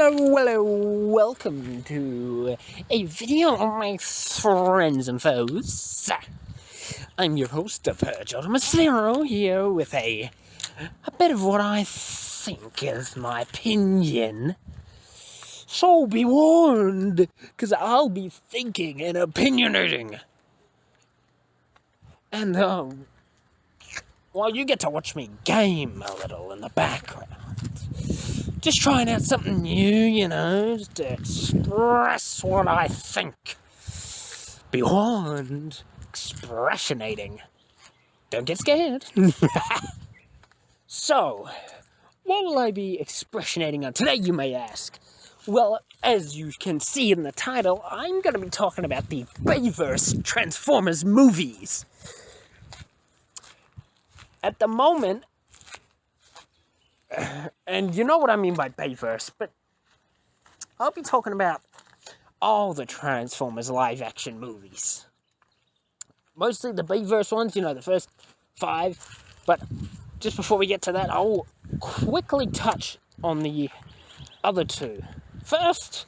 Welcome to a video on my friends and foes. I'm your host, PURGEAUTOMAZERO, here with a bit of what I think is my opinion. So be warned, because I'll be thinking and opinionating. And, well, you get to watch me game a little in the background. Just trying out something new, just to express what I think. Be warned, expressionating. Don't get scared. So, what will I be expressionating on today, you may ask? Well, as you can see in the title, I'm going to be talking about the Bayverse Transformers movies. At the moment, and you know what I mean by Bayverse, but I'll be talking about all the Transformers live-action movies. Mostly the Bayverse ones, the first 5. But just before we get to that, I'll quickly touch on the other 2. First,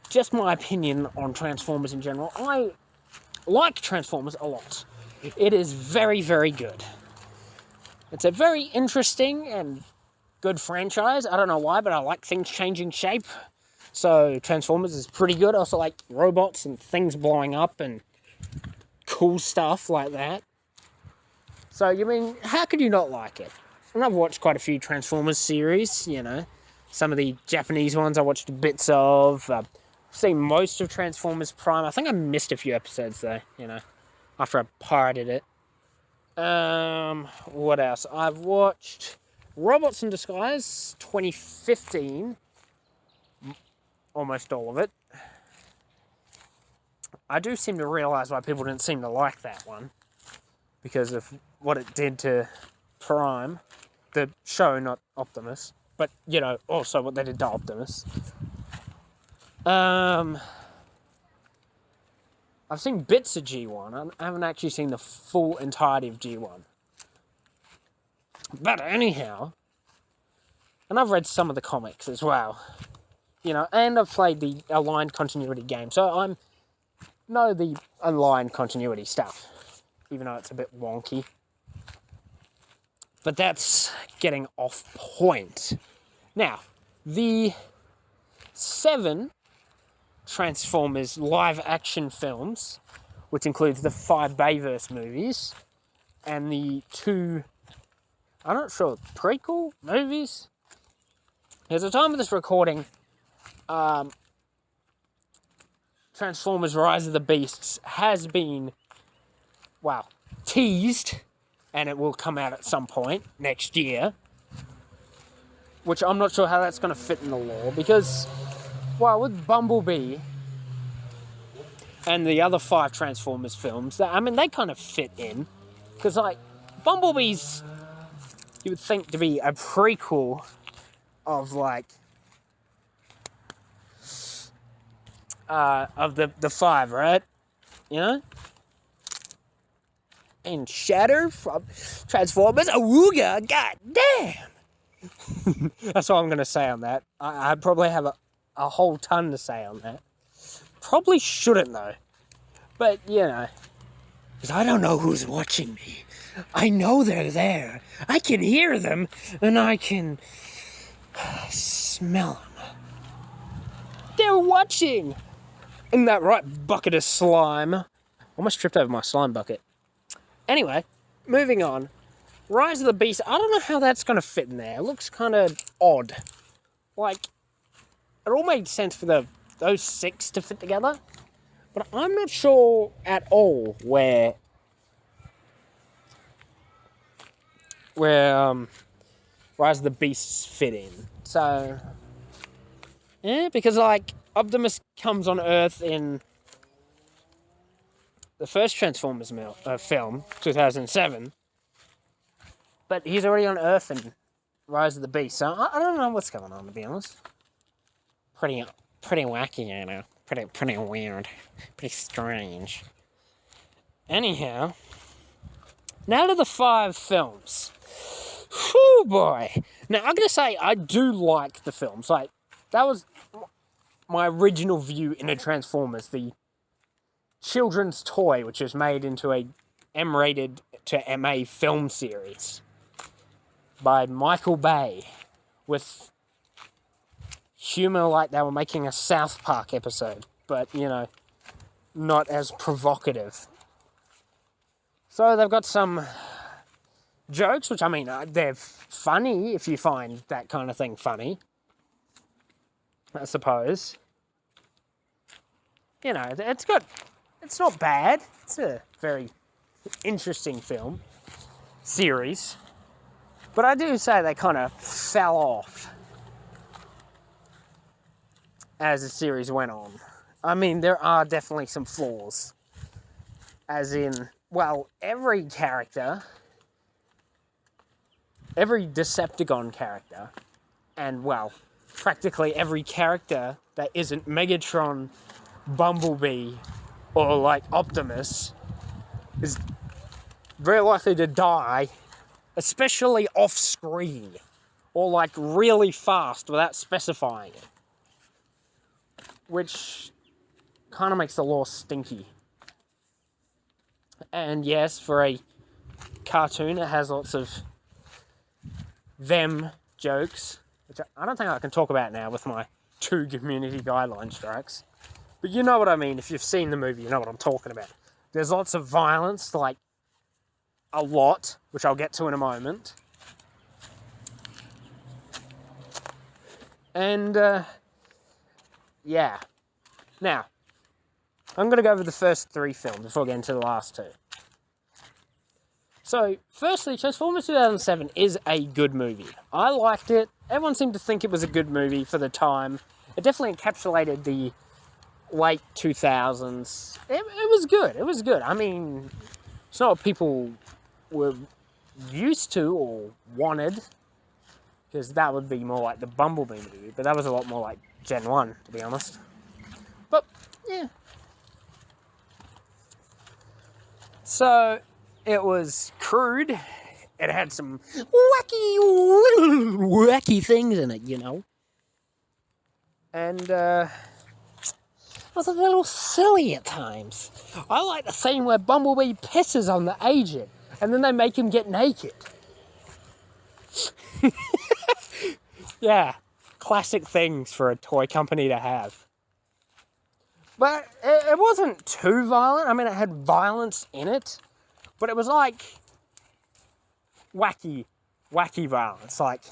just my opinion on Transformers in general. I like Transformers a lot. It is very, very good. It's a very interesting and good franchise. I don't know why, but I like things changing shape. So Transformers is pretty good. I also like robots and things blowing up and cool stuff like that. So, how could you not like it? And I've watched quite a few Transformers series, Some of the Japanese ones I watched bits of. I've seen most of Transformers Prime. I think I missed a few episodes though, after I pirated it. What else? I've watched Robots in Disguise, 2015, almost all of it. I do seem to realise why people didn't seem to like that one, because of what it did to Prime, the show, not Optimus, but, also what they did to Optimus. I've seen bits of G1, I haven't actually seen the full entirety of G1. But anyhow, and I've read some of the comics as well, and I've played the aligned continuity game, so I know the aligned continuity stuff, even though it's a bit wonky. But that's getting off point. Now, the 7 Transformers live-action films, which includes the 5 Bayverse movies, and the 2... I'm not sure, prequel movies? At the time of this recording, Transformers Rise of the Beasts has been, teased, and it will come out at some point next year, which I'm not sure how that's going to fit in the lore, because, with Bumblebee and the other 5 Transformers films, they kind of fit in, because, Bumblebee's, you would think to be a prequel of, of the 5, right? And Shatter from Transformers, Awooga, goddamn! That's all I'm going to say on that. I probably have a whole ton to say on that. Probably shouldn't, though. But, because I don't know who's watching me. I know they're there. I can hear them, and I can smell them. They're watching! In that right bucket of slime. Almost tripped over my slime bucket. Anyway, moving on. Rise of the Beast, I don't know how that's going to fit in there. It looks kind of odd. It all made sense for those 6 to fit together. But I'm not sure at all where Rise of the Beasts fit in. So, because Optimus comes on Earth in the first Transformers film, 2007, but he's already on Earth in Rise of the Beast, so I don't know what's going on, to be honest. Pretty wacky, pretty weird, pretty strange. Anyhow, now to the 5 films. Whew, boy. Now, I'm going to say I do like the films. that was my original view into Transformers, the children's toy, which was made into a M-rated to MA film series by Michael Bay, with humour like they were making a South Park episode, but, you know, not as provocative. So they've got some jokes, which, I mean, they're funny if you find that kind of thing funny, I suppose. You know, it's good. It's not bad. It's a very interesting film series. But I do say they kind of fell off as the series went on. I mean, there are definitely some flaws. As in, well, every character, every Decepticon character, and, well, practically every character that isn't Megatron, Bumblebee, or, like, Optimus, is very likely to die, especially off-screen, or, like, really fast without specifying it. Which kind of makes the law stinky. And yes, for a cartoon, it has lots of them jokes, which I don't think I can talk about now with my 2 community guideline strikes. But you know what I mean. If you've seen the movie, you know what I'm talking about. There's lots of violence, like a lot, which I'll get to in a moment. And, yeah. Now, I'm going to go over the first 3 films before getting to the last 2. So, firstly, Transformers 2007 is a good movie. I liked it. Everyone seemed to think it was a good movie for the time. It definitely encapsulated the late 2000s. It was good. It was good. I mean, it's not what people were used to or wanted, because that would be more like the Bumblebee movie, but that was a lot more like Gen 1, to be honest. But, yeah. So, it was crude. It had some wacky things in it, you know. And, it was a little silly at times. I like the scene where Bumblebee pisses on the agent, and then they make him get naked. Yeah, classic things for a toy company to have. But it wasn't too violent. I mean, it had violence in it, but it was like wacky violence. Like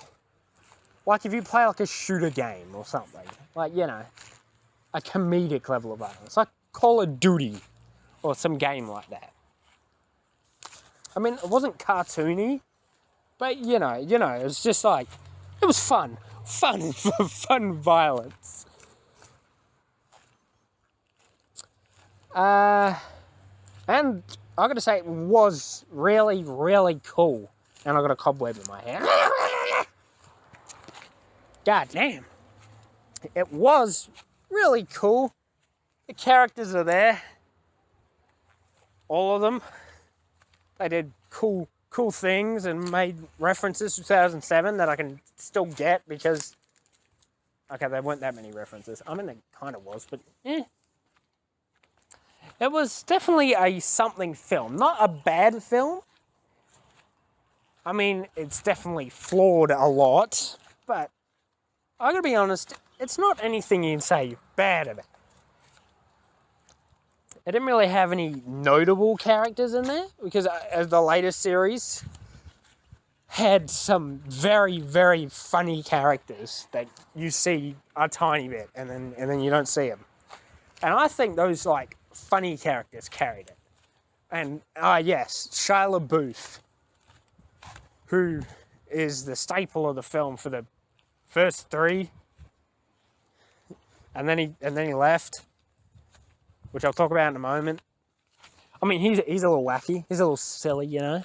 if you play like a shooter game or something. Like, you know, a comedic level of violence. Like Call of Duty or some game like that. I mean, it wasn't cartoony, but, you know, it was just like, it was fun. Fun violence. And I gotta say, it was really, really cool. And I got a cobweb in my hair. God damn. It was really cool. The characters are there. All of them. They did cool things and made references to 2007 that I can still get because, okay, there weren't that many references. I mean, it kind of was, but eh. It was definitely a something film. Not a bad film. I mean, it's definitely flawed a lot, but I gotta be honest, it's not anything you can say bad about. It didn't really have any notable characters in there, because the latest series had some very, very funny characters that you see a tiny bit, and then you don't see them. And I think those, like, funny characters carried it. And, yes, Shia LaBeouf, who is the staple of the film for the first 3, and then he left, which I'll talk about in a moment. I mean, he's a little wacky. He's a little silly, you know.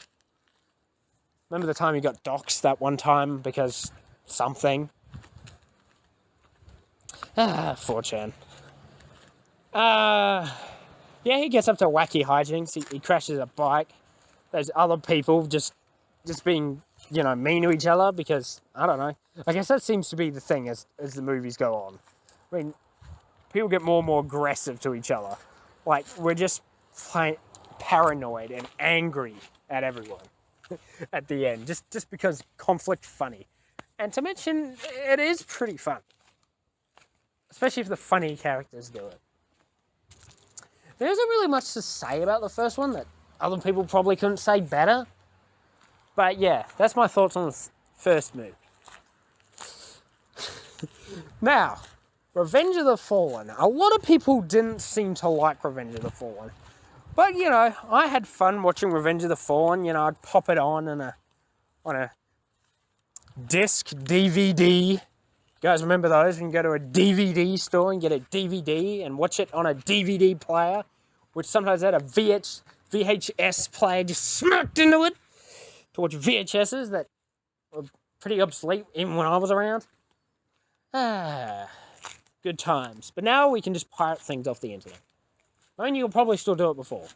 Remember the time he got doxxed that one time because something? 4chan. Yeah, he gets up to wacky hijinks. He crashes a bike. There's other people just being you know, mean to each other because, I don't know. I guess that seems to be the thing as the movies go on. I mean, people get more and more aggressive to each other. Like, we're just paranoid and angry at everyone at the end, just because conflict's funny. And to mention, it is pretty fun. Especially if the funny characters do it. There isn't really much to say about the first one that other people probably couldn't say better. But yeah, that's my thoughts on the first movie. Now, Revenge of the Fallen. A lot of people didn't seem to like Revenge of the Fallen. But, you know, I had fun watching Revenge of the Fallen. You know, I'd pop it on a disc, DVD. You guys remember those? You can go to a DVD store and get a DVD and watch it on a DVD player, which sometimes had a VHS player just smacked into it to watch VHSs that were pretty obsolete even when I was around. Good times. But now we can just pirate things off the internet. I mean, you'll probably still do it before.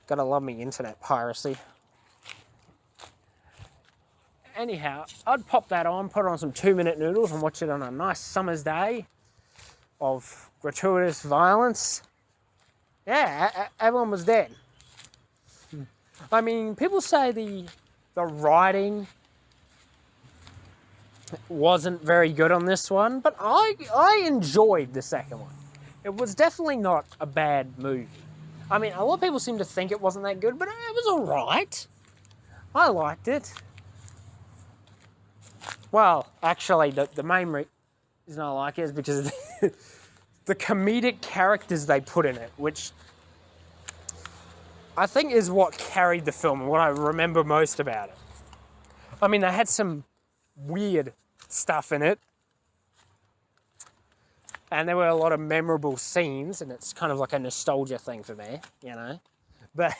Gotta love me internet piracy. Anyhow, I'd pop that on, put it on some 2-minute noodles and watch it on a nice summer's day of gratuitous violence. Yeah, everyone was dead. I mean, people say the writing wasn't very good on this one, but I enjoyed the second one. It was definitely not a bad movie. I mean, a lot of people seem to think it wasn't that good, but it was alright. I liked it. Well, actually, the main reason I like it is because of the comedic characters they put in it, which I think is what carried the film and what I remember most about it. I mean, they had some weird stuff in it, and there were a lot of memorable scenes, and it's kind of like a nostalgia thing for me, you know. But,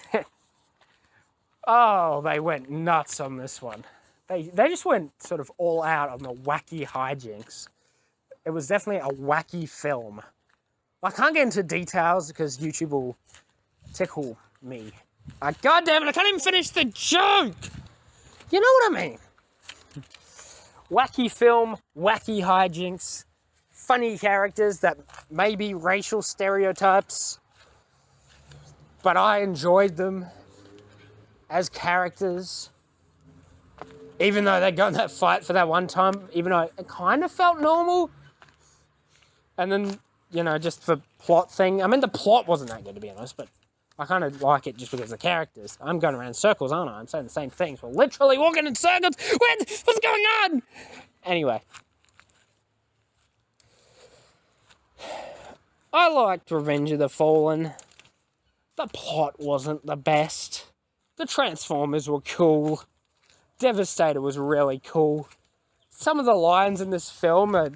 oh, they went nuts on this one. They just went sort of all out on the wacky hijinks. It was definitely a wacky film. I can't get into details because YouTube will tickle me. God damn it, I can't even finish the joke! You know what I mean? Wacky film, wacky hijinks, funny characters that may be racial stereotypes, but I enjoyed them as characters. Even though they got in that fight for that one time, even though it kind of felt normal. And then, you know, just for plot thing. I mean, the plot wasn't that good, to be honest, but I kind of like it just because of the characters. I'm going around in circles, aren't I? I'm saying the same things. We're literally walking in circles. What's going on? Anyway. I liked Revenge of the Fallen. The plot wasn't the best. The Transformers were cool. Devastator was really cool. Some of the lines in this film are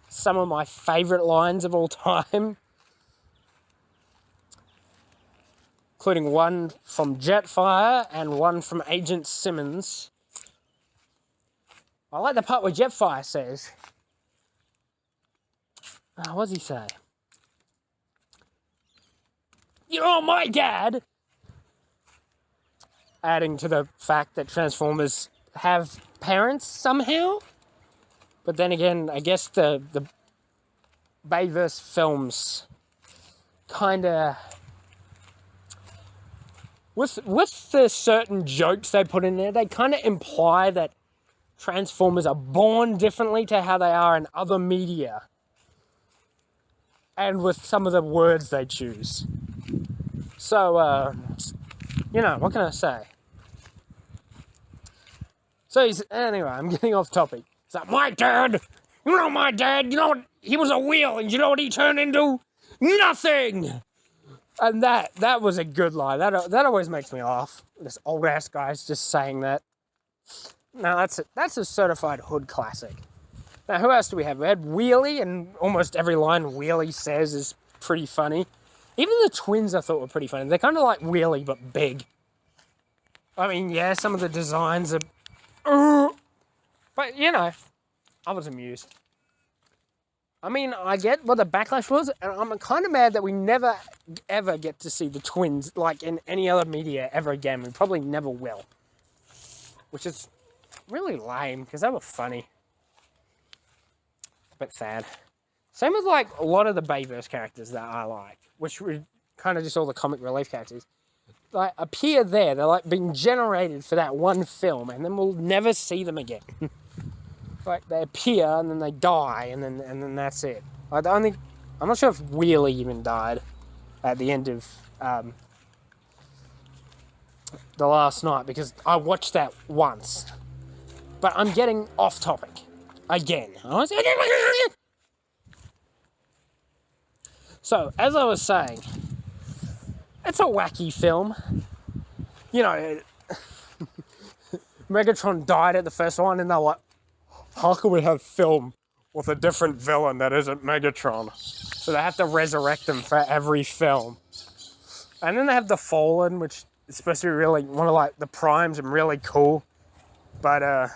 some of my favourite lines of all time. Including one from Jetfire and one from Agent Simmons. I like the part where Jetfire says, what does he say? You're my dad! Adding to the fact that Transformers have parents somehow. But then again, I guess the Bayverse films kind of, with the certain jokes they put in there, they kind of imply that Transformers are born differently to how they are in other media. And with some of the words they choose. So, you know, what can I say? So anyway, I'm getting off topic. It's like, my dad, you know my dad, you know what, he was a wheel, and you know what he turned into? Nothing! And that was a good line. That always makes me laugh. This old ass guy's just saying that. Now that's a certified hood classic. Now who else do we have? We had Wheelie, and almost every line Wheelie says is pretty funny. Even the twins I thought were pretty funny. They're kind of like Wheelie, but big. I mean, yeah, some of the designs are... But, you know, I was amused. I mean, I get what the backlash was, and I'm kind of mad that we never, ever get to see the twins, like, in any other media ever again. We probably never will. Which is really lame, because they were funny. But sad. Same with, like, a lot of the Bayverse characters that I like, which were kind of just all the comic relief characters. Like, appear there. They're, like, being generated for that one film, and then we'll never see them again. Like, they appear, and then they die, and then that's it. Like, I'm not sure if Wheelie even died at the end of the last night, because I watched that once. But I'm getting off topic. Again. So, as I was saying, it's a wacky film. You know, Megatron died at the first one, and they're like, how can we have film with a different villain that isn't Megatron? So they have to resurrect him for every film. And then they have the Fallen, which is supposed to be really one of like the primes and really cool. But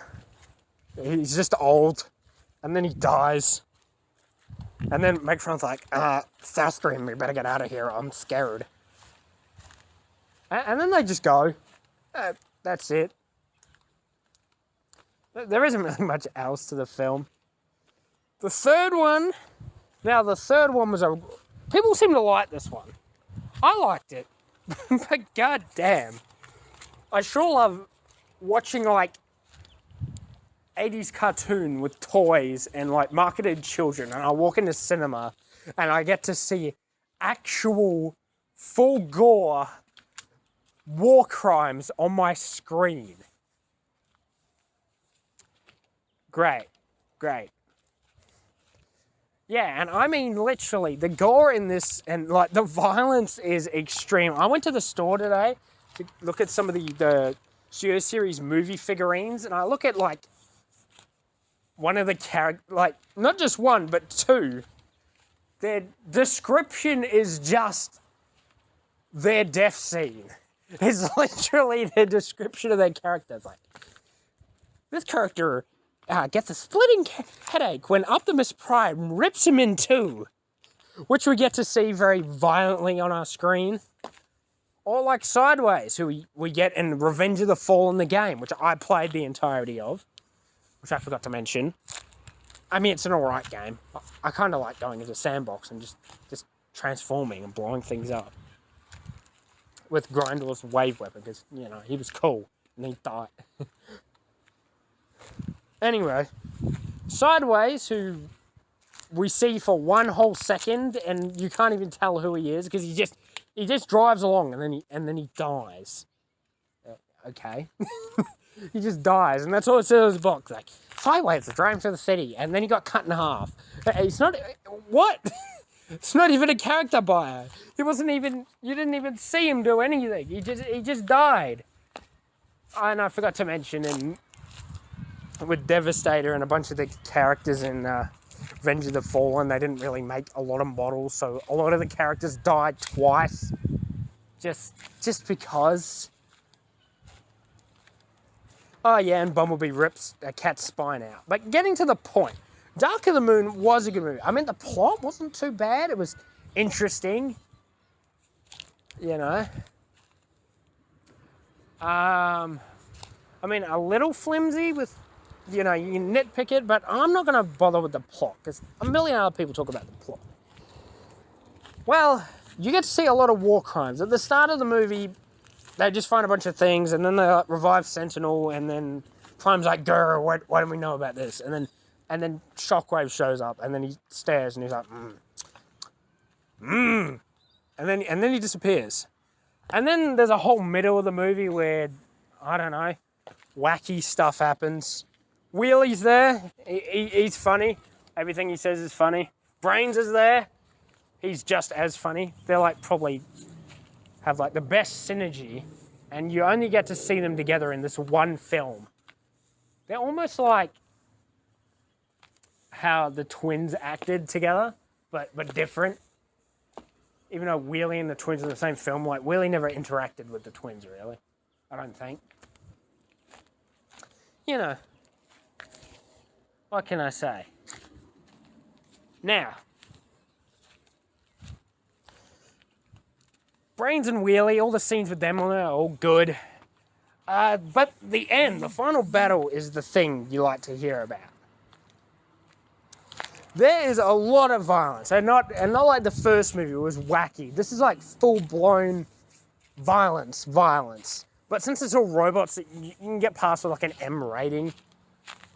he's just old. And then he dies. And then Megatron's like, Starscream, we better get out of here. I'm scared. And then they just go. That's it. There isn't really much else to the film. The third one was people seem to like this one. I liked it. But goddamn. I sure love watching like 80s cartoon with toys and like marketed children, and I walk into cinema and I get to see actual full gore war crimes on my screen. Great. Yeah, and I mean literally, the gore in this and like the violence is extreme. I went to the store today to look at some of the Studio Series movie figurines, and I look at like one of the characters, like not just one, but two. Their description is just their death scene. It's literally the description of their character. It's like, this character gets a splitting headache when Optimus Prime rips him in two, which we get to see very violently on our screen. Or like Sideways, who we get in Revenge of the Fallen, the game, which I played the entirety of, which I forgot to mention. I mean, it's an alright game. I kind of like going into Sandbox and just transforming and blowing things up. With Grindor's wave weapon, because, you know, he was cool, and he died. Anyway, Sideways, who we see for one whole second, and you can't even tell who he is, because he just drives along, and then he dies. Okay. He just dies, and that's all it says in the box. Like, Sideways is driving through the city, and then he got cut in half. It's not... What? It's not even a character bio. He wasn't even... You didn't even see him do anything. He just died. And I forgot to mention, with Devastator and a bunch of the characters in Revenge of the Fallen, they didn't really make a lot of models, so a lot of the characters died twice. Just because. Oh yeah, and Bumblebee rips a cat's spine out. But getting to the point, Dark of the Moon was a good movie. I mean, the plot wasn't too bad. It was interesting. You know. I mean, a little flimsy with, you know, you can nitpick it, but I'm not going to bother with the plot, because a million other people talk about the plot. Well, you get to see a lot of war crimes. At the start of the movie, they just find a bunch of things, and then they like, revive Sentinel, and then Prime's like, grr, why don't we know about this? And then Shockwave shows up, and then he stares, and he's like, and then he disappears. And then there's a whole middle of the movie where, I don't know, wacky stuff happens. Wheelie's there. He's funny. Everything he says is funny. Brains is there. He's just as funny. They're like probably have like the best synergy, and you only get to see them together in this one film. They're almost like how the twins acted together, but different. Even though Wheelie and the twins are in the same film, like Wheelie never interacted with the twins really. I don't think. You know, what can I say? Now, Brains and Wheelie, all the scenes with them on it are all good. But the end, the final battle, is the thing you like to hear about. There is a lot of violence, and not like the first movie, it was wacky. This is like full-blown violence. But since it's all robots, you can get past with like an M rating.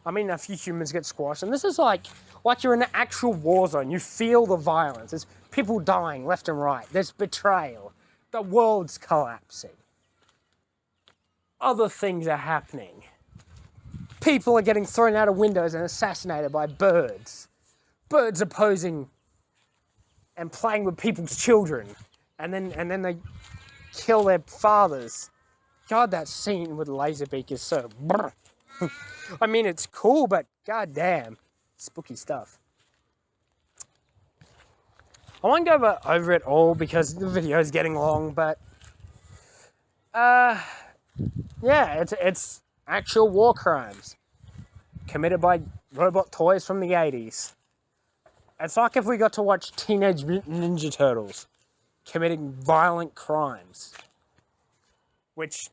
I mean, a few humans get squashed, and this is like you're in an actual war zone. You feel the violence. There's people dying left and right. There's betrayal. The world's collapsing. Other things are happening. People are getting thrown out of windows and assassinated by birds. Birds are posing and playing with people's children, and then they kill their fathers. God, that scene with Laserbeak is so... I mean, it's cool, but goddamn, spooky stuff. I won't go over it all because the video is getting long, but yeah, it's actual war crimes committed by robot toys from the 80s. It's like if we got to watch Teenage Mutant Ninja Turtles committing violent crimes, which,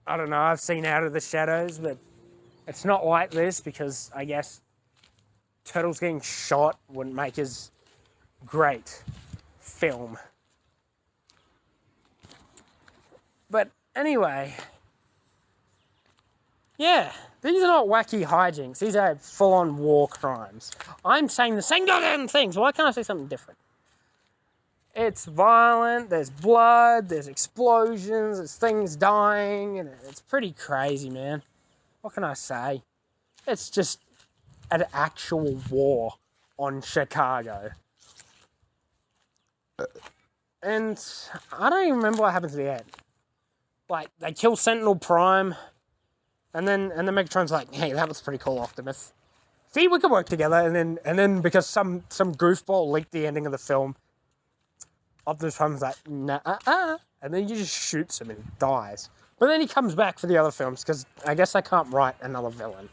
I don't know, I've seen Out of the Shadows, but it's not like this because I guess Turtles getting shot wouldn't make as great film. But anyway, yeah, these are not wacky hijinks. These are full-on war crimes. I'm saying the same goddamn things. Why can't I say something different? It's violent, there's blood, there's explosions, there's things dying, and it's pretty crazy, man. What can I say? It's just an actual war on Chicago. And I don't even remember what happened to the end. Like, they kill Sentinel Prime, and then Megatron's like, hey, that was pretty cool, Optimus. See, we can work together, and then because some goofball leaked the ending of the film, Optimus Prime's like, nah, and then he just shoots him and he dies. But then he comes back for the other films, because I guess I can't write another villain,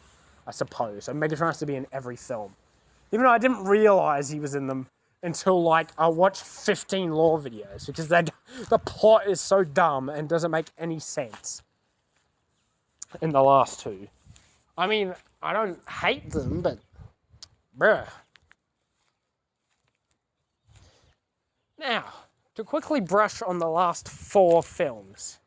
I suppose. So Megatron has to be in every film. Even though I didn't realise he was in them until, like, I watched 15 lore videos, because the plot is so dumb and doesn't make any sense in the last two. I mean, I don't hate them, but bruh. Now, to quickly brush on the last 4 films.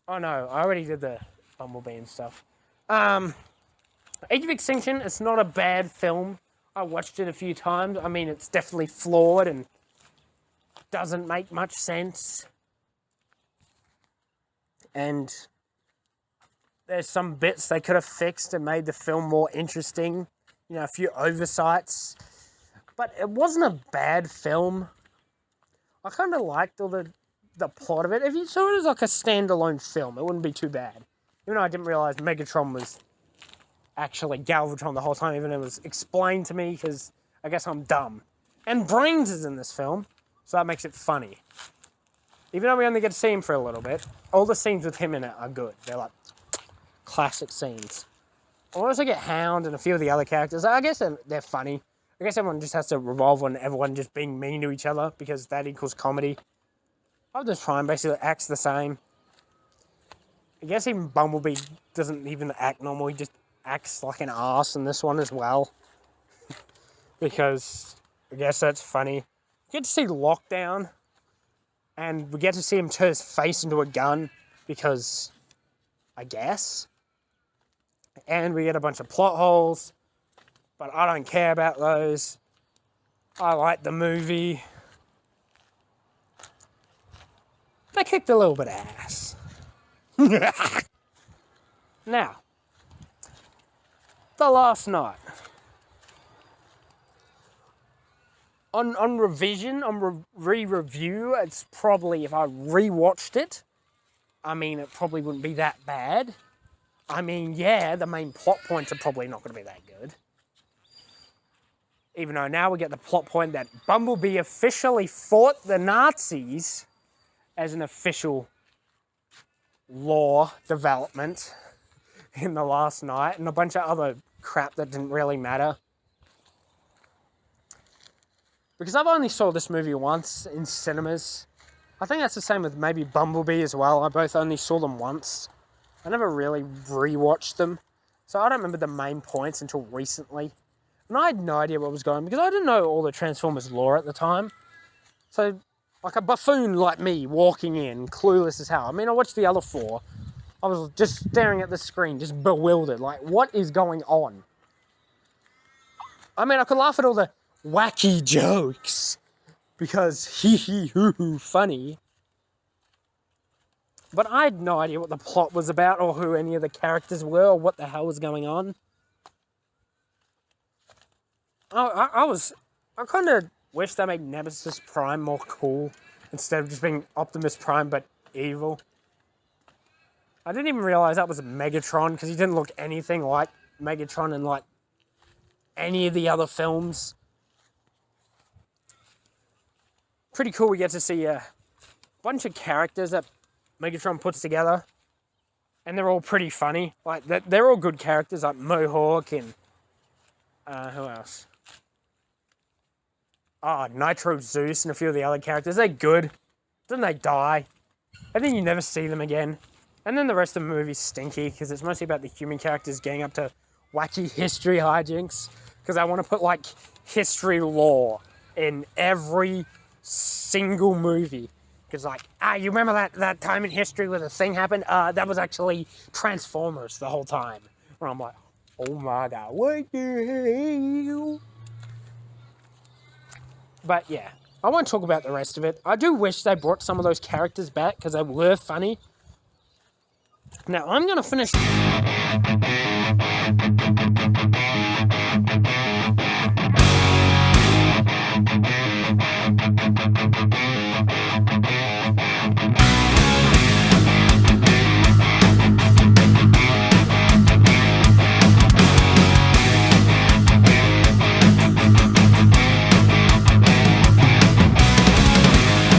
Oh no, I already did the Bumblebee and stuff. Age of Extinction, it's not a bad film. I watched it a few times. I mean, it's definitely flawed and doesn't make much sense. And there's some bits they could have fixed and made the film more interesting. You know, a few oversights. But it wasn't a bad film. I kind of liked all the plot of it. If you saw it as like a standalone film, it wouldn't be too bad. Even though I didn't realise Megatron was actually Galvatron the whole time, even though it was explained to me, because I guess I'm dumb. And Brains is in this film, so that makes it funny. Even though we only get to see him for a little bit, all the scenes with him in it are good. They're like classic scenes. I also get Hound and a few of the other characters. I guess they're funny. I guess everyone just has to revolve on everyone just being mean to each other, because that equals comedy. Optimus Prime basically acts the same. I guess even Bumblebee doesn't even act normal. He just acts like an arse in this one as well. Because I guess that's funny. We get to see Lockdown, and we get to see him turn his face into a gun, because I guess. And we get a bunch of plot holes, but I don't care about those. I like the movie. They kicked a little bit of ass. Now, The Last Night. On revision, on re-review, it's probably, if I re-watched it, I mean, it probably wouldn't be that bad. I mean, yeah, the main plot points are probably not going to be that good. Even though now we get the plot point that Bumblebee officially fought the Nazis as an official lore development in The Last Night, and a bunch of other crap that didn't really matter. Because I've only saw this movie once in cinemas. I think that's the same with maybe Bumblebee as well. I both only saw them once. I never really rewatched them. So I don't remember the main points until recently. And I had no idea what was going on because I didn't know all the Transformers lore at the time. So, like a buffoon like me walking in, clueless as hell. I mean, I watched the other 4. I was just staring at the screen, just bewildered. Like, what is going on? I mean, I could laugh at all the wacky jokes because hee hee hoo hoo funny. But I had no idea what the plot was about or who any of the characters were or what the hell was going on. I kind of wish they made Nemesis Prime more cool instead of just being Optimus Prime but evil. I didn't even realize that was Megatron because he didn't look anything like Megatron in like any of the other films. Pretty cool we get to see a bunch of characters that Megatron puts together. And they're all pretty funny. Like, they're all good characters, like Mohawk and... who else? Oh, Nitro Zeus and a few of the other characters. They're good. Then they die. And then you never see them again. And then the rest of the movie's stinky, because it's mostly about the human characters getting up to wacky history hijinks. Because I want to put, like, history lore in every single movie. Because, like, you remember that time in history where the thing happened? That was actually Transformers the whole time. Where I'm like, oh my god, what the hell? But, yeah, I won't talk about the rest of it. I do wish they brought some of those characters back, because they were funny. Now, I'm going to finish...